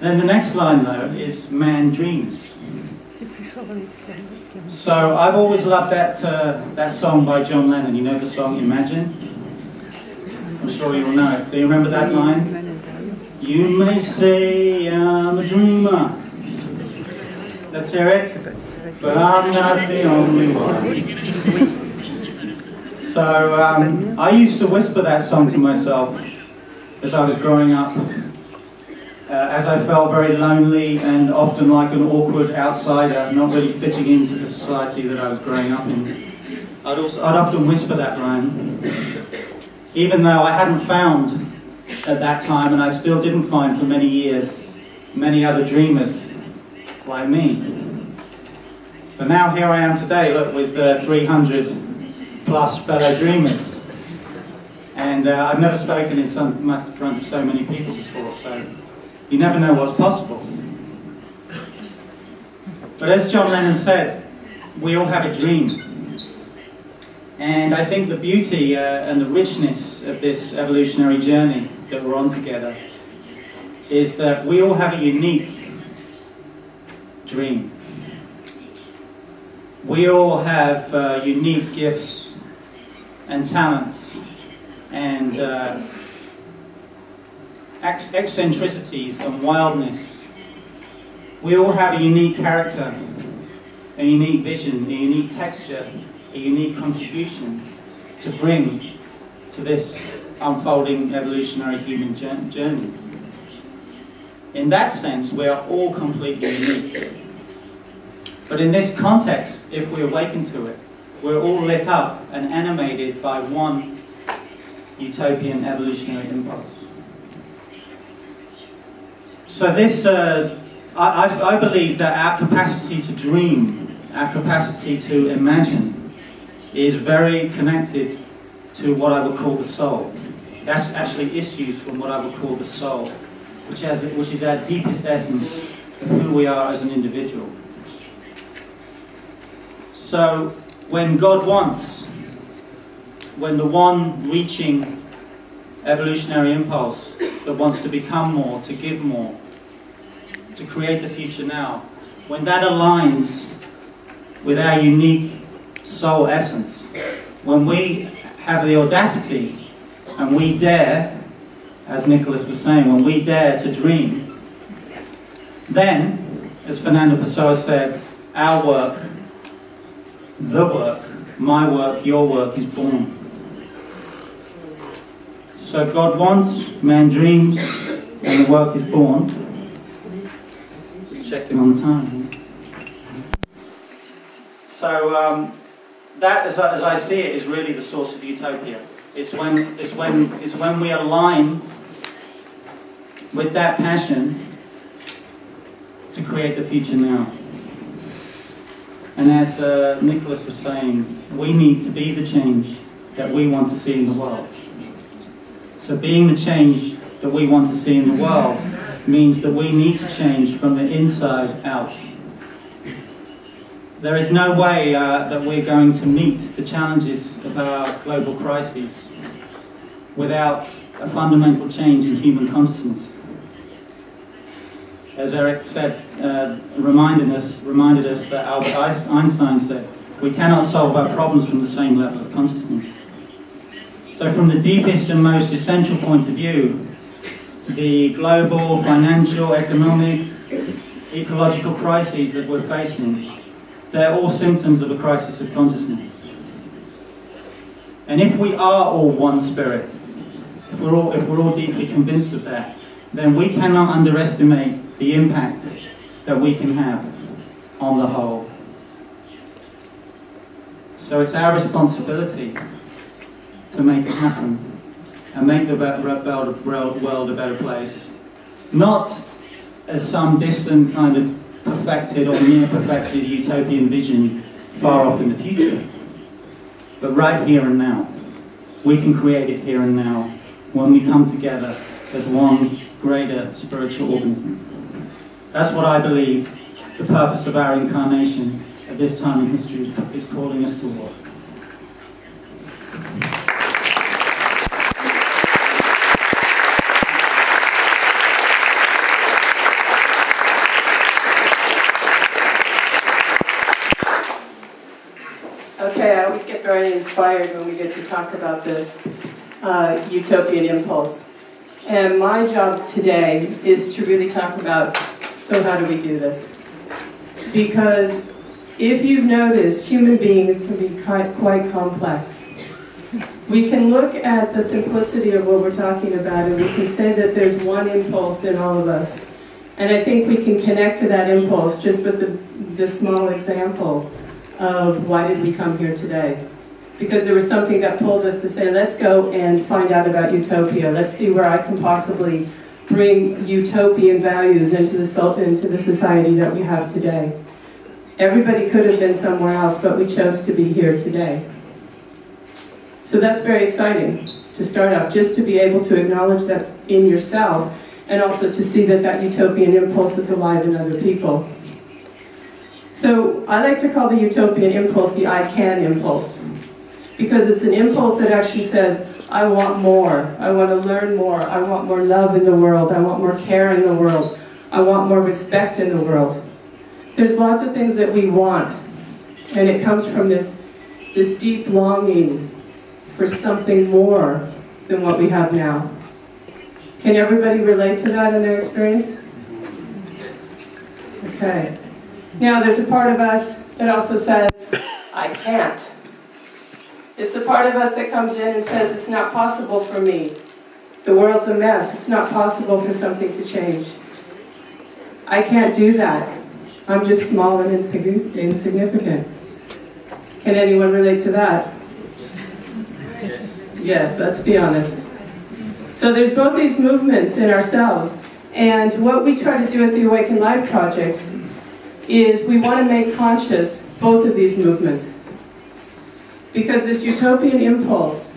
Then the next line, though, is man dreams. So I've always loved that song by John Lennon. You know the song Imagine? I'm sure you'll know it. So you remember that line? You may say I'm a dreamer. Let's hear it. But I'm not the only one. So I used to whisper that song to myself as I was growing up, as I felt very lonely and often like an awkward outsider, not really fitting into the society that I was growing up in. I'd often whisper that line, even though I hadn't found at that time, and I still didn't find for many years, many other dreamers like me. But now here I am today, look, with 300 plus fellow dreamers. And I've never spoken in front of so many people before, so you never know what's possible. But as John Lennon said, we all have a dream. And I think the beauty and the richness of this evolutionary journey that we're on together is that we all have a unique dream. We all have unique gifts and talents and eccentricities and wildness. We all have a unique character, a unique vision, a unique texture, a unique contribution to bring to this unfolding evolutionary human journey. In that sense, we are all completely unique. But in this context, if we awaken to it, we're all lit up and animated by one utopian evolutionary impulse. So this, I believe that our capacity to dream, our capacity to imagine, is very connected to what I would call the soul. That's actually issues from what I would call the soul, which is our deepest essence of who we are as an individual. So when God wants, when the one reaching evolutionary impulse that wants to become more, to give more, to create the future now, when that aligns with our unique soul essence, when we have the audacity and we dare, as Nicholas was saying, when we dare to dream, then, as Fernando Pessoa said, our work, the work, my work, your work is born. So God wants, man dreams, and the work is born. Just checking on the time. So that, as I see it, is really the source of utopia. It's when we align with that passion to create the future now. And as Nicholas was saying, we need to be the change that we want to see in the world. So being the change that we want to see in the world means that we need to change from the inside out. There is no way that we're going to meet the challenges of our global crises without a fundamental change in human consciousness. As Eric said, reminded us that Albert Einstein said, we cannot solve our problems from the same level of consciousness. So from the deepest and most essential point of view, the global, financial, economic, ecological crises that we're facing, they're all symptoms of a crisis of consciousness. And if we are all one spirit, if we're all deeply convinced of that, then we cannot underestimate the impact that we can have on the whole. So it's our responsibility to make it happen and make the world a better place. Not as some distant kind of perfected or near-perfected utopian vision far off in the future, but right here and now. We can create it here and now when we come together as one greater spiritual organism. That's what I believe the purpose of our incarnation at this time in history is calling us towards. always get very inspired when we get to talk about this utopian impulse. And my job today is to really talk about, so how do we do this? Because if you've noticed, human beings can be quite complex. We can look at the simplicity of what we're talking about and we can say that there's one impulse in all of us. And I think we can connect to that impulse just with the small example of why did we come here today. Because there was something that pulled us to say, let's go and find out about Utopia. Let's see where I can possibly bring utopian values into the society that we have today. Everybody could have been somewhere else, but we chose to be here today. So that's very exciting to start off, just to be able to acknowledge that's in yourself, and also to see that that utopian impulse is alive in other people. So I like to call the utopian impulse the I can impulse, because it's an impulse that actually says, I want more, I want to learn more, I want more love in the world, I want more care in the world, I want more respect in the world. There's lots of things that we want, and it comes from this deep longing for something more than what we have now. Can everybody relate to that in their experience? Okay. Now there's a part of us that also says, I can't. It's the part of us that comes in and says, it's not possible for me. The world's a mess. It's not possible for something to change. I can't do that. I'm just small and insignificant. Can anyone relate to that? Yes, let's be honest. So there's both these movements in ourselves, and what we try to do at the Awaken Life Project is we want to make conscious both of these movements. Because this utopian impulse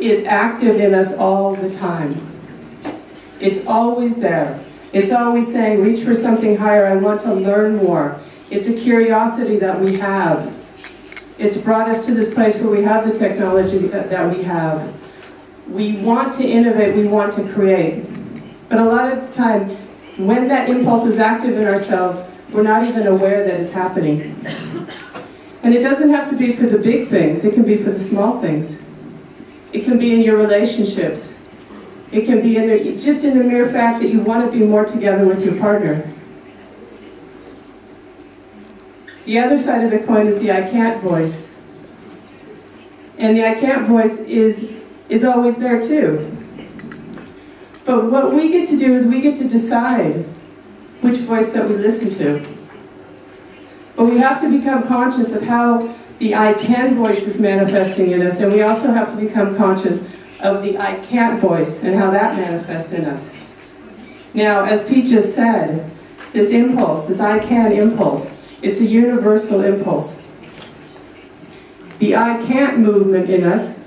is active in us all the time. It's always there. It's always saying, reach for something higher, I want to learn more. It's a curiosity that we have. It's brought us to this place where we have the technology that we have. We want to innovate, we want to create. But a lot of the time, when that impulse is active in ourselves, we're not even aware that it's happening. And it doesn't have to be for the big things, it can be for the small things. It can be in your relationships. It can be just in the mere fact that you want to be more together with your partner. The other side of the coin is the I can't voice. And the I can't voice is always there too. But what we get to do is we get to decide which voice that we listen to. But we have to become conscious of how the I can voice is manifesting in us, and we also have to become conscious of the I can't voice and how that manifests in us. Now, as Pete just said, this impulse, this I can impulse, it's a universal impulse. The I can't movement in us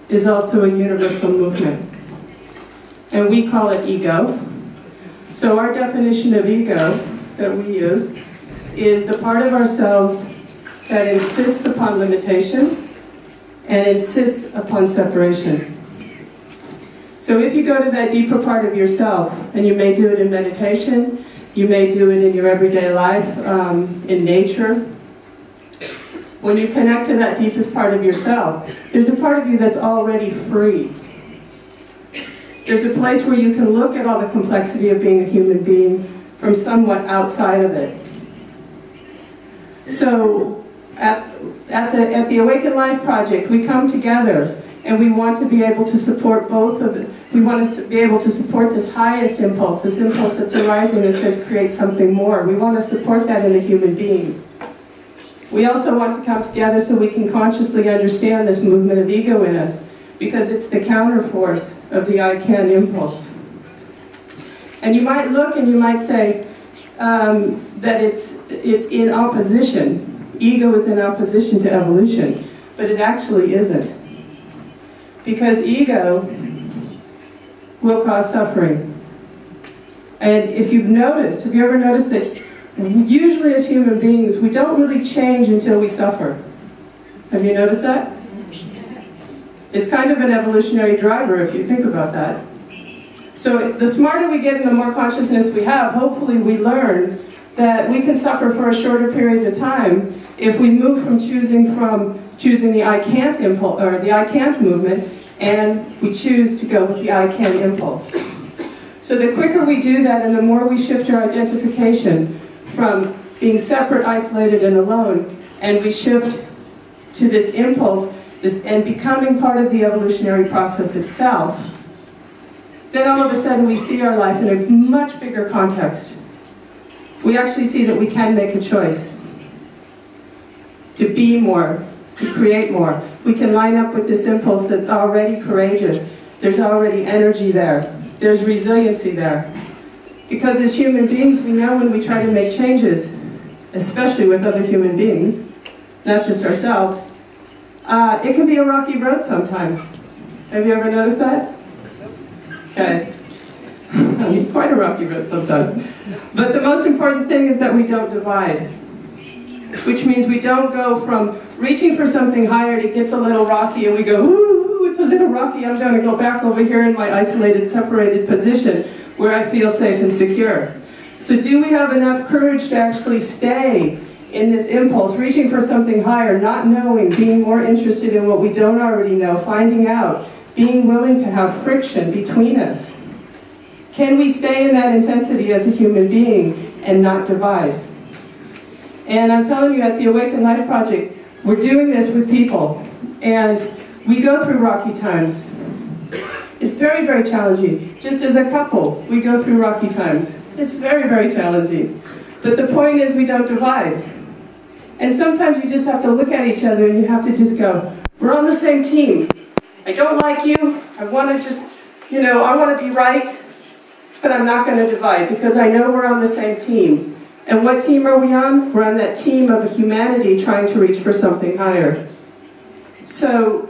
is also a universal movement. And we call it ego. So our definition of ego that we use is the part of ourselves that insists upon limitation and insists upon separation. So if you go to that deeper part of yourself, and you may do it in meditation, you may do it in your everyday life, in nature. When you connect to that deepest part of yourself, there's a part of you that's already free. There's a place where you can look at all the complexity of being a human being from somewhat outside of it. So at the Awaken Life Project, we come together and we want to be able to support both of it. We want to be able to support this highest impulse, this impulse that's arising that says create something more. We want to support that in the human being. We also want to come together so we can consciously understand this movement of ego in us, because it's the counterforce of the I can impulse. And you might look and you might say that it's in opposition. Ego is in opposition to evolution, but it actually isn't. Because ego will cause suffering. And if you've noticed, have you ever noticed that usually as human beings, we don't really change until we suffer? Have you noticed that? It's kind of an evolutionary driver if you think about that. So the smarter we get and the more consciousness we have, hopefully we learn that we can suffer for a shorter period of time if we move from choosing the I can't impulse, or the I can't movement, and we choose to go with the I can impulse. So the quicker we do that, and the more we shift our identification from being separate, isolated, and alone, and we shift to this impulse, and becoming part of the evolutionary process itself, then all of a sudden we see our life in a much bigger context. We actually see that we can make a choice to be more, to create more. We can line up with this impulse that's already courageous. There's already energy there. There's resiliency there. Because as human beings, we know when we try to make changes, especially with other human beings, not just ourselves, it can be a rocky road sometime. Have you ever noticed that? Okay. I mean, quite a rocky road sometimes. But the most important thing is that we don't divide. Which means we don't go from reaching for something higher, it gets a little rocky, and we go, ooh, it's a little rocky, I'm going to go back over here in my isolated, separated position where I feel safe and secure. So do we have enough courage to actually stay in this impulse, reaching for something higher, not knowing, being more interested in what we don't already know, finding out, being willing to have friction between us? Can we stay in that intensity as a human being and not divide? And I'm telling you, at the Awaken Life Project, we're doing this with people. And we go through rocky times. It's very, very challenging. Just as a couple, we go through rocky times. It's very, very challenging. But the point is we don't divide. And sometimes you just have to look at each other and you have to just go, we're on the same team. I don't like you. I want to just, I want to be right. But I'm not going to divide because I know we're on the same team. And what team are we on? We're on that team of humanity trying to reach for something higher. So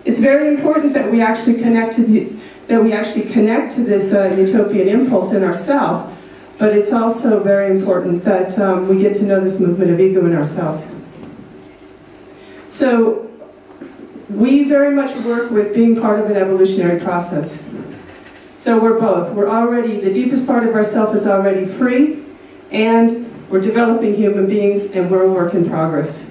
it's very important that we actually connect to this utopian impulse in ourselves. But it's also very important that we get to know this movement of ego in ourselves. So we very much work with being part of an evolutionary process. So we're both. We're already, the deepest part of ourself is already free, and we're developing human beings, and we're a work in progress.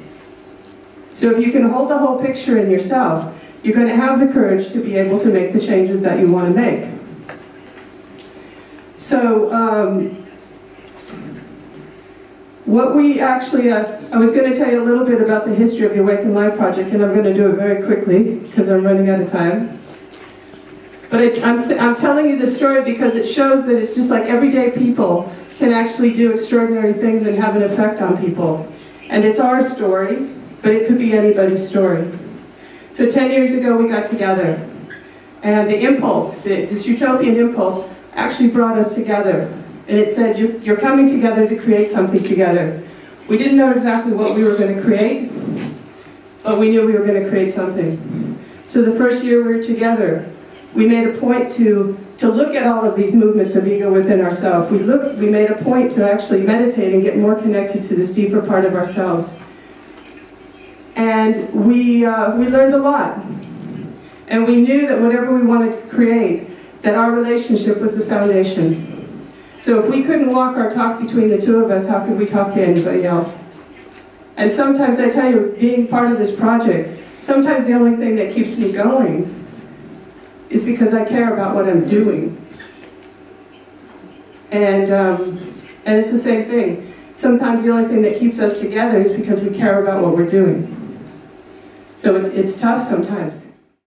So if you can hold the whole picture in yourself, you're going to have the courage to be able to make the changes that you want to make. So, what we actually, I was going to tell you a little bit about the history of the Awaken Life Project, and I'm going to do it very quickly, because I'm running out of time. But I'm telling you this story because it shows that it's just like everyday people can actually do extraordinary things and have an effect on people. And it's our story, but it could be anybody's story. So 10 years ago we got together, and the impulse, this utopian impulse, actually brought us together. And it said, you're coming together to create something together. We didn't know exactly what we were going to create, but we knew we were going to create something. So the first year we were together, we made a point to look at all of these movements of ego within ourselves. We made a point to actually meditate and get more connected to this deeper part of ourselves. And we learned a lot. And we knew that whatever we wanted to create, that our relationship was the foundation. So if we couldn't walk our talk between the two of us, how could we talk to anybody else? And sometimes, I tell you, being part of this project, sometimes the only thing that keeps me going is because I care about what I'm doing. And it's the same thing. Sometimes the only thing that keeps us together is because we care about what we're doing. So it's tough sometimes.